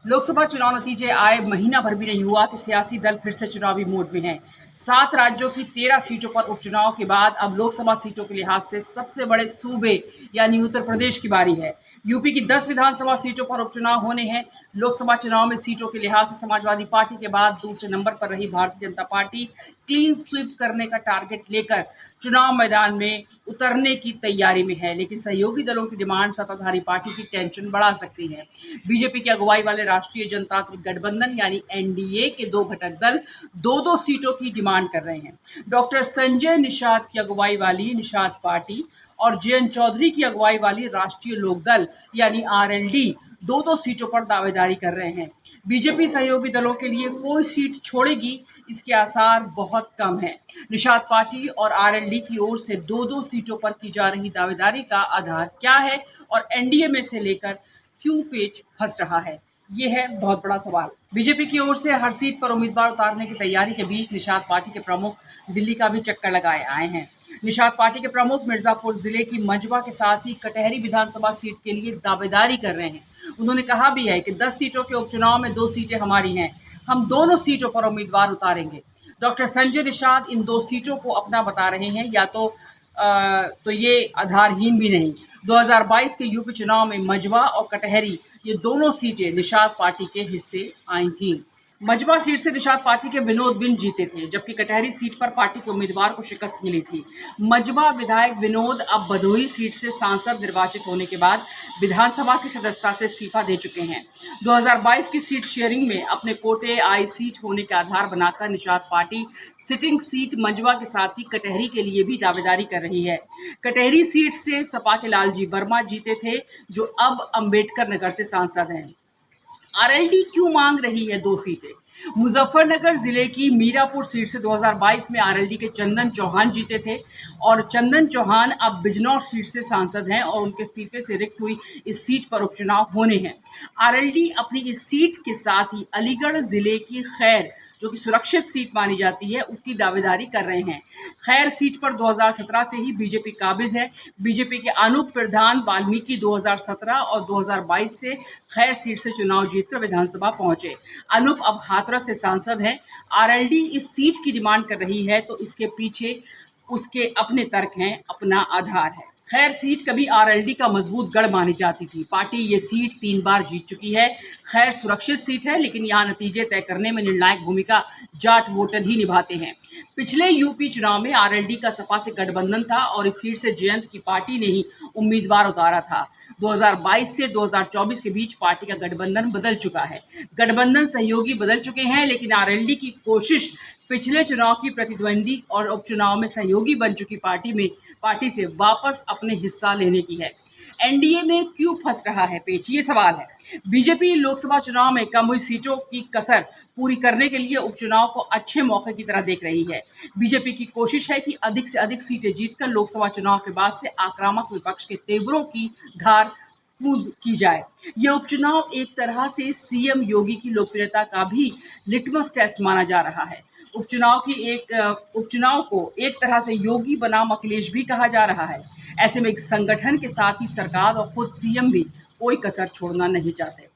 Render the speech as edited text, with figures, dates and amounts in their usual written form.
लोकसभा चुनाव नतीजे आए महीना भर भी नहीं हुआ कि सियासी दल फिर से चुनावी मोड में हैं। 7 राज्यों की 13 सीटों पर उपचुनाव के बाद अब लोकसभा सीटों के लिहाज से सबसे बड़े सूबे यानी उत्तर प्रदेश की बारी है। यूपी की 10 विधानसभा सीटों पर उपचुनाव होने हैं। लोकसभा चुनाव में सीटों के लिहाज से समाजवादी पार्टी के बाद दूसरे नंबर पर रही Bharatiya Janata party clean sweep करने का टारगेट लेकर चुनाव मैदान में उतरने की तैयारी में है, लेकिन सहयोगी दलों की डिमांड सत्ताधारी पार्टी की टेंशन बढ़ा सकती है। बीजेपी की अगुवाई वाले राष्ट्रीय जनतांत्रिक गठबंधन यानी एनडीए के 2 घटक दल दो सीटों की डिमांड कर रहे हैं। डॉक्टर संजय निषाद की अगुवाई वाली निषाद पार्टी और जेएन चौधरी की अगुवाई वाली राष्ट्रीय लोकदल यानी आरएलडी दो सीटों पर दावेदारी कर रहे हैं। बीजेपी सहयोगी दलों के लिए कोई सीट छोड़ेगी, इसके आसार बहुत कम हैं। निषाद पार्टी और आरएलडी की ओर से दो सीटों पर की जा रही दावेदारी का आधार क्या है और एनडीए में से लेकर क्यों पेच फंस रहा है, ये है बहुत बड़ा सवाल। बीजेपी की ओर से हर सीट पर उम्मीदवार उतारने की तैयारी के बीच निषाद पार्टी के प्रमुख दिल्ली का भी चक्कर लगाए आए हैं। निषाद पार्टी के प्रमुख मिर्जापुर जिले की मजवा के साथ ही कटहरी विधानसभा सीट के लिए दावेदारी कर रहे हैं। उन्होंने कहा भी है कि 10 सीटों के उपचुनाव में 2 सीटें हमारी हैं, हम दोनों सीटों पर उम्मीदवार उतारेंगे। डॉक्टर संजय निषाद इन 2 सीटों को अपना बता रहे हैं, या तो ये आधारहीन भी नहीं। 2022 के यूपी चुनाव में मजवा और कटहरी ये दोनों सीटें निषाद पार्टी के हिस्से आई थीं। मजवा सीट से निषाद पार्टी के विनोद बिंद जीते थे, जबकि कटहरी सीट पर पार्टी के उम्मीदवार को शिकस्त मिली थी। मजवा विधायक विनोद अब भदोही सीट से सांसद निर्वाचित होने के बाद विधानसभा की सदस्यता से इस्तीफा दे चुके हैं। 2022 की सीट शेयरिंग में अपने कोटे आई सीट होने के आधार बनाकर निषाद पार्टी सिटिंग सीट मजवा के साथ ही कटहरी के लिए भी दावेदारी कर रही है। कटहरी सीट से सपा के लालजी वर्मा जीते थे, जो अब अंबेडकर नगर से सांसद हैं। आरएलडी क्यों मांग रही है 2 सीटें? मुजफ्फरनगर जिले की मीरापुर सीट से 2022 में आरएलडी के चंदन चौहान जीते थे और चंदन चौहान अब बिजनौर सीट से सांसद हैं और उनके इस्तीफे से रिक्त हुई इस सीट पर उपचुनाव होने हैं। आरएलडी अपनी इस सीट के साथ ही अलीगढ़ जिले की खैर, जो कि सुरक्षित सीट मानी जाती है, उसकी दावेदारी कर रहे हैं। खैर सीट पर 2017 से ही बीजेपी काबिज है। बीजेपी के अनूप प्रधान वाल्मीकि 2017 और 2022 से खैर सीट से चुनाव जीतकर विधानसभा पहुंचे। अनूप अब हाथरस से सांसद हैं। आरएलडी इस सीट की डिमांड कर रही है, तो इसके पीछे उसके अपने तर्क हैं, अपना आधार है। खैर सीट कभी आरएलडी का मजबूत गढ़ मानी जाती थी। पार्टी ये सीट 3 बार जीत चुकी है। खैर सुरक्षित सीट है, लेकिन यहाँ नतीजे तय करने में निर्णायक भूमिका जाट वोटर ही निभाते हैं। पिछले यूपी चुनाव में आरएलडी का सपा से गठबंधन था और इस सीट से जयंत की पार्टी ने ही उम्मीदवार उतारा था। 2022 से 2024 के बीच पार्टी का गठबंधन बदल चुका है। गठबंधन सहयोगी बदल चुके हैं, लेकिन आरएलडी की कोशिश पिछले चुनाव की प्रतिद्वंदी और उपचुनाव में सहयोगी बन चुकी पार्टी से वापस अपने हिस्सा लेने की है। एनडीए में क्यों फंस रहा है पेच, ये सवाल है। बीजेपी लोकसभा चुनाव में कम हुई सीटों की कसर पूरी करने के लिए उपचुनाव को अच्छे मौके की तरह देख रही है। बीजेपी की कोशिश है कि अधिक से अधिक सीटें जीतकर लोकसभा चुनाव के बाद से आक्रामक विपक्ष के तेवरों की धार कूद की जाए। ये उपचुनाव एक तरह से सीएम योगी की लोकप्रियता का भी लिटमस टेस्ट माना जा रहा है। उपचुनाव को एक तरह से योगी बनाम अखिलेश भी कहा जा रहा है। ऐसे में संगठन के साथ ही सरकार और खुद सीएम भी कोई कसर छोड़ना नहीं चाहते।